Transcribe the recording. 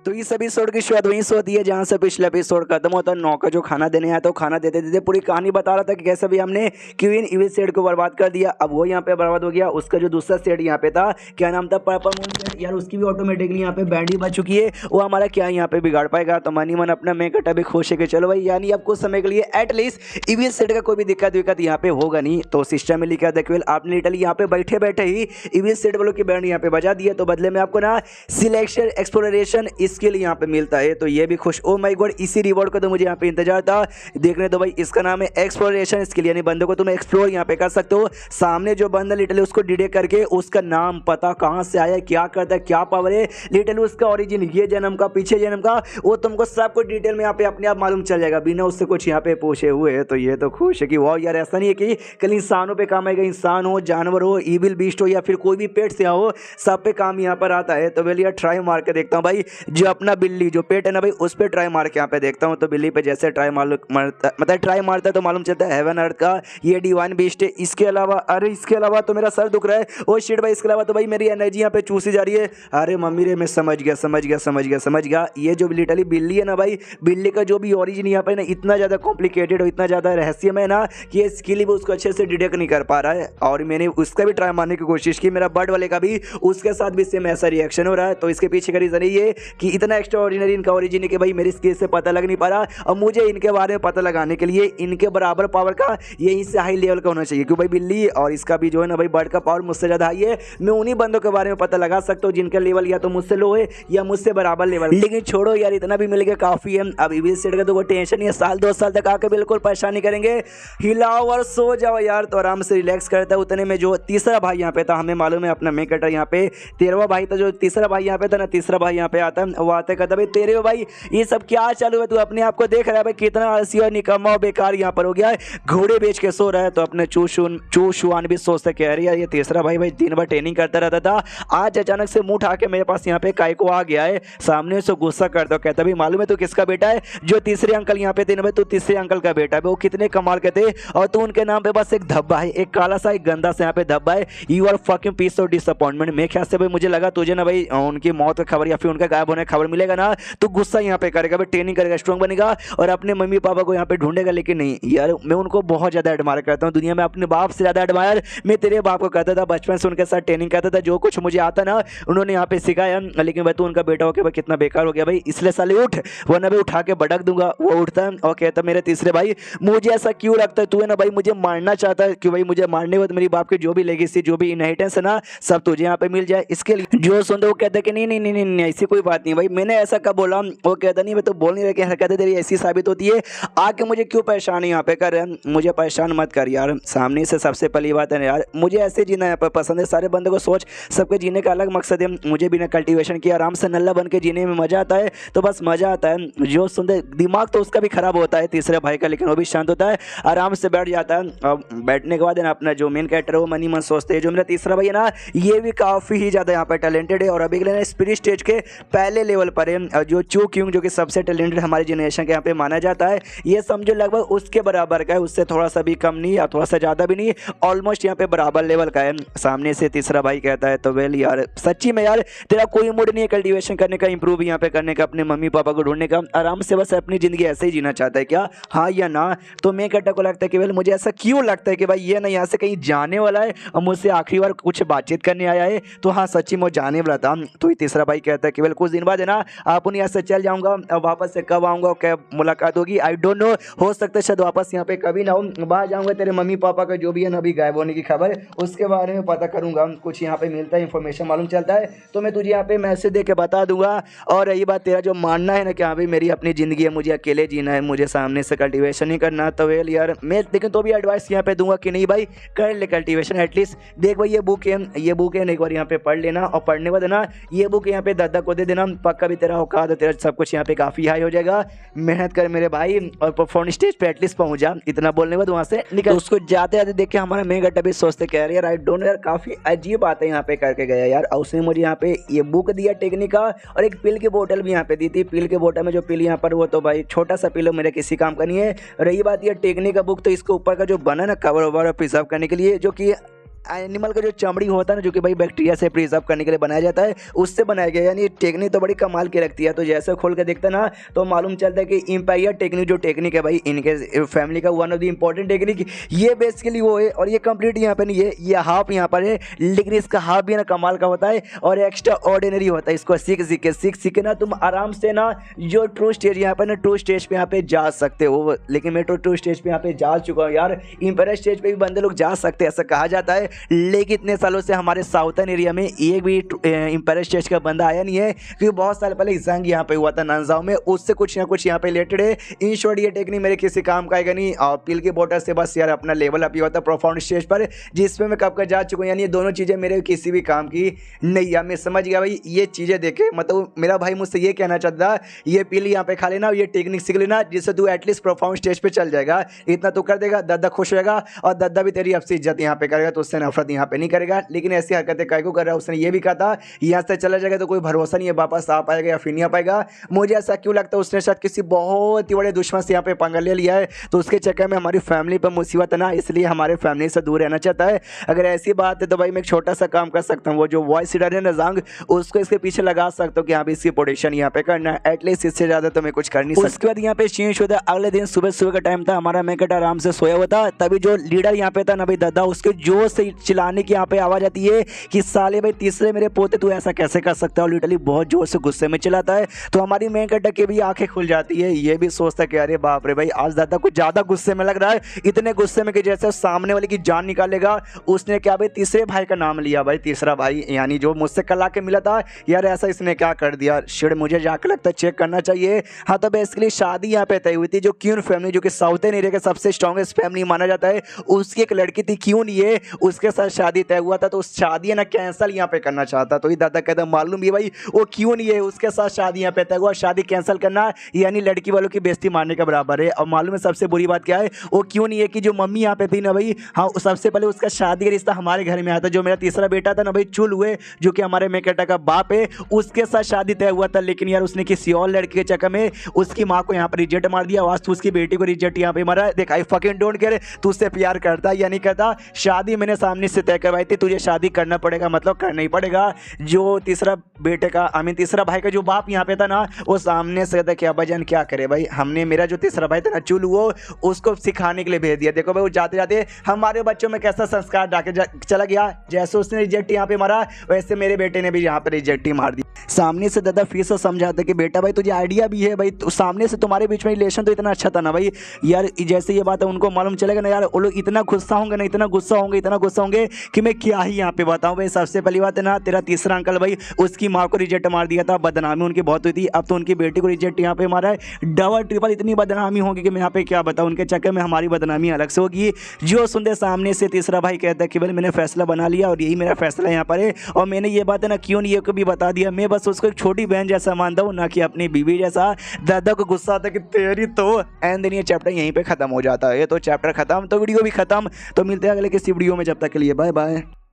तो इस एपिसोड की शुरुआत वहीं से होती है जहां से पिछले एपिसोड खत्म होता है। नौकर जो खाना देने आया तो खाना देते देते पूरी कहानी बता रहा था कि कैसे भी हमने क्वीन इविल सेड को बर्बाद कर दिया। अब वो यहाँ पे बर्बाद हो गया। उसका जो दूसरा सेड यहाँ पे था, क्या नाम था, पर्पल मून सेड, यार उसकी भी ऑटोमेटिकली यहाँ पे बैंडी बच चुकी है। वो हमारा क्या यहाँ पे बिगाड़ पाएगा। तो मनी मन अपना मेकअप भी खुश है कि चलो भाई, यानी अब कुछ समय के लिए एटलीस्ट इविल सेड का कोई भी दिक्कत यहाँ पे होगा नहीं। तो सिस्टम में लिखा था केवल आपने लिटरली यहाँ पे बैठे बैठे ही इविल सेड वालों की बैंड यहाँ पे बजा दिया। तो बदले में आपको ना सिलेक्शन एक्सप्लोरेशन स्किल यहाँ पे मिलता है। तो ये भी खुश, ओ माय गॉड, इसी रिवॉर्ड का तो मुझे यहाँ पे इंतजार था। देखने दो भाई, इसका नाम है एक्सप्लोरेशन स्किल, यानी बंदों को तुम एक्सप्लोर यहाँ पे कर सकते हो। सामने जो बंदा लिटरली उसको डिटेक्ट करके उसका नाम पता, कहाँ से आया, क्या करता है, क्या पावर है, लिटरली उसका ओरिजिन, ये जन्म का, पीछे जन्म का, वो तुमको सब कुछ डिटेल में यहाँ पे अपने आप मालूम चल जाएगा बिना उससे कुछ यहाँ पे पूछे हुए। तो ये तो खुश है कि वाह यार, ऐसा नहीं है कि कल इंसानों पे काम आएगा, इंसान हो, जानवर हो, ईविल बीस्ट हो या फिर कोई भी पेट से हो, सब पे काम यहाँ पर आता है। तो वेल यार ट्राई मार के देखता हूँ भाई, जो अपना बिल्ली जो पेट है ना भाई, उस पर ट्राई मार के यहाँ पे देखता हूँ। तो बिल्ली पे जैसे ट्राई मारता मतलब ट्राई मारता है तो मालूम चलता है हेवन अर्थ का ये डिवाइन बीस्ट है। इसके अलावा, अरे इसके अलावा तो मेरा सर दुख रहा है, ओ शिट भाई, इसके अलावा तो भाई मेरी एनर्जी यहाँ पे चूसी जा रही है। अरे मम्मी रे, मैं समझ गया। ये जो लिटरली बिल्ली है ना भाई, बिल्ली का जो भी ओरिजिन यहाँ पे ना इतना ज़्यादा कॉम्प्लिकेटेड और इतना ज़्यादा रहस्यमय है ना कि ये स्किल भी उसको अच्छे से डिटेक्ट नहीं कर पा रहा है। और मैंने उसका भी ट्राई मारने की कोशिश की, मेरा बर्ड वाले का भी, उसके साथ भी सेम ऐसा रिएक्शन हो रहा है। तो इसके पीछे का रीज़न ये कि इतना एक्स्ट्रा ऑर्डिनरी इनका ओरिजिन है कि भाई मेरी स्किल से पता लग नहीं पा रहा। और मुझे इनके बारे में पता लगाने के लिए इनके बराबर पावर का, यहीं से हाई लेवल का होना चाहिए, क्योंकि भाई बिल्ली और इसका भी जो है ना भाई बर्ड का पावर मुझसे ज़्यादा हाई है। मैं उन्हीं बंदों के बारे में पता लगा सकता हूँ जिनका लेवल या तो मुझसे लो है या मुझसे बराबर लेवल। लेकिन छोड़ो यार, इतना भी मिल गया काफ़ी है। अब इविल सेड का तो कोई टेंशन नहीं है, साल 2 साल तक आके बिल्कुल परेशानी करेंगे। हिलाओ और सो जाओ यार, तो आराम से रिलैक्स करता है। उतने में जो तीसरा भाई यहाँ पे था, हमें मालूम है अपना मेक कटर यहाँ पे 13वां भाई था, जो तीसरा भाई यहाँ पे था ना, तीसरा भाई यहाँ पे आता है। वो आते कहता भाई तेरे भाई ये सब क्या चालू है, तू अपने आप को देख रहा है भाई, कितना आलसी और निकम्मा और बेकार यहाँ पर हो गया है, घोड़े बेच के सो रहा है। तो अपने चूशुआन भी सोचते कह रही है ये तीसरा भाई दिन भर ट्रेनिंग करता रहता था, आज अचानक से मुंह उठा के मेरे पास यहाँ पे काय को आ गया है। सामने से गुस्सा करता हो, कहता भाई मालूम है तू किसका बेटा है, जो तीसरे अंकल यहाँ पे थे ना भाई, तू तीसरे अंकल का बेटा है। वो कितने कमाल के थे और तू उनके नाम पे बस एक धब्बा है, एक काला सा एक गंदा सा यहाँ पे धब्बा है। You are fucking piece of disappointment. मेरे ख्याल से भाई मुझे लगा तुझे ना भाई उनकी मौत का खबर या फिर उनका गायब होने का खबर मिलेगा ना, तो गुस्सा यहाँ पे करेगा भाई, ट्रेनिंग करेगा, स्ट्रॉन्ग बनेगा और अपने मम्मी पापा को यहाँ पे ढूंढेगा। लेकिन नहीं यार, मैं उनको बहुत ज़्यादा एडमायर करता हूँ दुनिया में, अपने बाप से ज़्यादा एडमायर मैं तेरे बाप को करता था। बचपन से उनके साथ ट्रेनिंग करता था, जो कुछ मुझे आता ना उन्होंने यहाँ पे सिखाया। लेकिन भाई तू उनका बेटा हो के भाई कितना बेकार हो गया भाई, इसलिए साले उठ, वरना भाई उठा के भड़क दूंगा। वो उठता है और कहता मेरे तीसरे भाई मुझे ऐसा क्यों लगता है, तू है ना भाई मुझे मारना चाहता है, क्यों भाई मुझे मारने के बाद मेरी बाप की जो भी लेगेसी जो भी इनहेरिटेंस है ना सब तुझे यहाँ पे मिल जाए, इसके लिए जो सुनते वो कहते कि नहीं ऐसी कोई बात नहीं भाई, मैंने ऐसा कब बोला। वो कहता नहीं मैं तो बोल नहीं रहा कि हरकतें तेरी ऐसी साबित होती है, आके मुझे क्यों परेशान यहाँ पे कर रहे हैं, मुझे परेशान मत कर यार। सामने से सबसे पहली बात है यार, मुझे ऐसे जीना यहाँ पर पसंद है। सारे बंदों को सोच, सबके जीने का अलग मकसद है। मुझे बिना कल्टीवेशन किए आराम से नल्ला बन के जीने में मजा आता है, तो बस मजा आता है। जो सुनते दिमाग तो उसका भी खराब होता है तीसरे भाई का, लेकिन वो भी शांत होता है, आराम से बैठ जाता है। और बैठने के बाद ना अपना जो मेन कैरेक्टर है वो मनी मन सोचते हैं, जो मेरा तीसरा भाई है ना ये भी काफ़ी ही ज़्यादा यहाँ पर टैलेंटेड है और अभी के लिए स्पिरिट स्टेज के पहले लेवल पर है। जो चू क्यूंग जो कि सबसे टैलेंटेड हमारी जनरेशन के यहाँ पे माना जाता है, ये समझो लगभग उसके बराबर का है, उससे थोड़ा सा भी कम नहीं और थोड़ा सा ज़्यादा भी नहीं, ऑलमोस्ट यहाँ पे बराबर लेवल का है। सामने से तीसरा भाई कहता है तो वेल यार सच्ची में यार तेरा कोई मूड नहीं है कल्टीवेशन करने का, इंप्रूव यहाँ पे करने का, अपने मम्मी पापा को ढूंढने का, आराम से बस अपनी ज़िंदगी ऐसे ही जीना चाहता है क्या, हाँ या ना। तो मैं कहता को लगता है कि वेल मुझे ऐसा क्यों लगता है कि भाई ये ना यहाँ से कहीं जाने वाला है और मुझसे आखिरी बार कुछ बातचीत करने आया है, तो हाँ सच्ची में जाने वाला था। तो तीसरा भाई कहता है कि वेल कुछ दिन बाद है ना आप उन्हें यहाँ से चल जाऊँगा, अब वापस से कब आऊँगा, क्या मुलाकात होगी आई डोंट नो, हो सकता है शायद वापस यहाँ पे कभी ना हो, बाहर जाऊँगा, तेरे मम्मी पापा का जो भी है ना अभी गायब होने की खबर उसके बारे में पता करूँगा, कुछ यहाँ पे मिलता है इन्फॉर्मेशन मालूम चलता है तो मैं तुझे यहाँ पे मैसेज दे के बता दूंगा। और रही बात तेरा जो मानना है ना कि हाँ भाई मेरी अपनी ज़िंदगी है, मुझे अकेले जीना है, मुझे सामने से कल्टीवेशन नहीं करना, तो वेल यार मैं लेकिन तो भी एडवाइस यहाँ पे दूंगा कि नहीं भाई कर ले कल्टीवेशन एटलीस्ट। देख भाई ये बुक है एक बार यहाँ पे पढ़ लेना और पढ़ने के बाद ना ये बुक यहाँ पे दादा को दे देना, पक्का भी तेरा औकात है, तेरा सब कुछ यहाँ पे काफ़ी हाई हो जाएगा। मेहनत कर मेरे भाई और परफॉर्म स्टेज पे एटलीस्ट पहुँच जा। इतना बोलने के बाद वहाँ से निकल। उसको जाते जाते देख के हमारा मेगा टबी सोचते कह रहे यार आई डोंट यार काफ़ी अजीब बातें यहाँ पे करके गया यार। और उसने मुझे यहाँ पे ये बुक दिया टेक्निक का और एक पिल की बोतल भी यहाँ पे दी थी। पिल के बोतल में जो पिल यहाँ पर वो तो भाई छोटा सा पिल मेरे किसी काम का नहीं है। रही बात ये टेक्निक का बुक, तो इसके ऊपर का जो बना ना कवर ओवर प्रिजर्व करने के लिए जो कि एनिमल का जो चमड़ी होता है ना, जो कि भाई बैक्टीरिया से प्रिजर्व करने के लिए बनाया जाता है, उससे बनाया गया। यानी टेक्निक तो बड़ी कमाल की रखती है। तो जैसे खोल के देखते ना तो मालूम चलता है कि एम्पायर टेक्निक जो टेक्निक है भाई इनके फैमिली का one of the important technique ये बेसिकली वो है। और ये कंप्लीट यहाँ पे नहीं है, ये हाफ यहाँ पर है, लेकिन इसका हाफ भी ना कमाल का होता है और एक्स्ट्रा ऑर्डिनरी होता है। इसको सीख के ना तुम आराम से ना जो ट्रू स्टेज यहाँ पर ना ट्रू स्टेज पे यहाँ पे जा सकते हो। लेकिन मैं तो ट्रू स्टेज पे यहाँ पे जा चुका हूँ यार, इंपायर स्टेज पे भी बंदे लोग जा सकते हैं ऐसा कहा जाता है। लेकिन इतने सालों से हमारे साउथर्न एरिया में एक भी इंपायर स्टेज का बंदा आया नहीं है, क्योंकि बहुत साल पहले जंग यहाँ पे हुआ था नानजाओ में, उससे कुछ ना कुछ यहाँ पे रिलेटेड है। इन शॉर्ट ये टेक्निक मेरे किसी काम का आएगा नहीं। और पील की बोतल से बस यार अपना लेवल अप ही होता है प्रोफाउंड स्टेज पर, जिसमें मैं कब का जा चुका हूँ। यानी ये दोनों चीज़ें मेरे किसी भी काम की नहीं है। मैं समझ गया भाई ये चीज़ें देखे, मतलब मेरा भाई मुझसे ये कहना चाहता ये पील यहाँ पे खा लेना, ये टेक्निक सीख लेना, जिससे तू एटलीस्ट प्रोफाउंड स्टेज पे चल जाएगा। इतना तो कर देगा, दादा खुश रहेगा और दादा भी तेरी आपसे इज्जत यहाँ पे करेगा, तो उससे नफरत यहाँ पे नहीं करेगा। लेकिन ऐसी हरकतें काय को कर रहा है, उसने ये भी कहा था यहाँ से चला जाएगा तो कोई भरोसा नहीं है वापस आ पाएगा या फिर नहीं आ पाएगा। मुझे ऐसा क्यों लगता है उसने शायद किसी बहुत ही बड़े दुश्मन से यहाँ पे पंगा ले लिया है, तो उसके चक्कर में हमारी फैमिली पर मुसीबत है ना, इसलिए हमारे फैमिली से दूर रहना चाहता है। अगर ऐसी बात है तो भाई मैं एक छोटा सा काम कर सकता हूँ, वो जो वॉइस रीडर है ना जंग, उसको इसके पीछे लगा सकता हूँ कि यहाँ पे इसकी प्रोटेक्शन यहाँ पे करना, एटलीस्ट इससे ज़्यादा तो मैं कुछ कर नहीं सकता। उसके बाद यहाँ पे चेंज होता है, अगले दिन सुबह सुबह का टाइम था, हमारा मैकेट आराम से सोया हुआ था। तभी जो लीडर यहाँ पे था ना भाई दादा, उसके जोर से चिल्लाने की यहाँ पे आवाज आती है कि साले भाई तीसरे मेरे पोते तू ऐसा कैसे कर सकता है। लिटरली बहुत जोर से गुस्से में चिल्लाता है। तो हमारी मैकेट की भी आंखें खुल जाती है, ये भी सोचता है कि अरे बाप रे भाई आज दादा कुछ ज्यादा गुस्से में लग रहा है, इतने गुस्से में कि जैसे सामने वाले की जान निकालेगा। उसने क्या भाई तीसरे भाई का नाम लिया, भाई तीसरा भाई यानी जो मुझसे कल आके मिला था, यार ऐसा इसने क्या कर दिया। शिट मुझे जाकर लगता है चेक करना चाहिए। हाँ तो बेसिकली शादी यहाँ पे तय हुई थी, जो क्यून फैमिली जो कि साउथर्न एरिया का सबसे स्ट्रॉन्गेस्ट फैमिली माना जाता है, उसकी एक लड़की थी क्यून, ये उसके साथ शादी तय हुआ था। तो उस शादी ना कैंसिल यहाँ पे करना चाहता। तो ये दादा कहता मालूम ये भाई वो क्यों नहीं है, उसके साथ शादी यहाँ पे तय हुआ, शादी कैंसिल करना यानी लड़की वालों की बेइज्जती मारने के बराबर है। और मालूम है सबसे बुरी बात क्या है, वो क्यों नहीं है कि जो मम्मी यहाँ पे थी ना भाई, हाँ सबसे पहले उसका शादी का रिश्ता हमारे घर में आया था। जो मेरा तीसरा बेटा था ना भाई चुल हुए, जो कि हमारे मेकेटा का बाप है, उसके साथ शादी तय हुआ था। लेकिन यार उसने किसी और लड़की के चक्कर में उसकी माँ को यहाँ पर रिजेक्ट मार दिया, वास्तु उसकी बेटी को रिजेक्ट यहाँ पे मारा। देख आई फकिंग डोंट केयर, तू उससे प्यार करता या नहीं करता, शादी मैंने सामने से तय करवाई थी, तुझे शादी करना पड़ेगा, मतलब करना ही पड़ेगा। जो तीसरा बेटे का तीसरा भाई का जो बाप यहाँ पे था ना, वो सामने से था कि अब्बाजान क्या करे भाई, हमने मेरा जो तीसरा भाई था ना चुल, वो उसको सिखाने के लिए भेज दिया। देखो भाई वो जाते जाते हमारे बच्चों में कैसा संस्कार डाके चला गया। जैसे उसने रिजेक्ट यहाँ पे मारा, वैसे मेरे बेटे ने भी यहाँ पे रिजेक्ट ही मार दी। सामने से दादा फिर से समझाते कि बेटा भाई तुझे आइडिया भी है भाई, सामने से तुम्हारे बीच में रिलेशन तो इतना अच्छा था ना भाई। यार जैसे ये बात है उनको मालूम चलेगा ना यार, वो लोग इतना गुस्सा होंगे ना, इतना गुस्सा होंगे कि मैं क्या ही यहाँ पे बताऊँ भाई। सबसे पहली बात है ना, तेरा तीसरा अंकल भाई उसकी माँ को रिजेक्ट मार दिया था, बदनामी उनकी बहुत हुई थी। अब तो उनकी बेटी को रिजेक्ट यहाँ पे मारा है, डबल ट्रिपल इतनी बदनामी होगी कि मैं यहाँ पे क्या बताऊँ। उनके चक्कर में हमारी बदनामी अलग से होगी। जो सुनते सामने से तीसरा भाई कहता है कि भाई मैंने फैसला बना लिया और यही मेरा फैसला यहाँ पर है, और मैंने ये बात है ना क्यों नहीं ये को भी बता दिया। मैं बस उसको एक छोटी बहन जैसा मानता हूँ, ना कि अपनी बीवी जैसा। दादा को गुस्सा आता है कि तेरी तो, एंड देन ये चैप्टर यहीं पे खत्म हो जाता है। तो चैप्टर खत्म तो वीडियो भी खत्म। तो मिलते हैं अगले किसी वीडियो में, जब तक के लिए बाय बाय।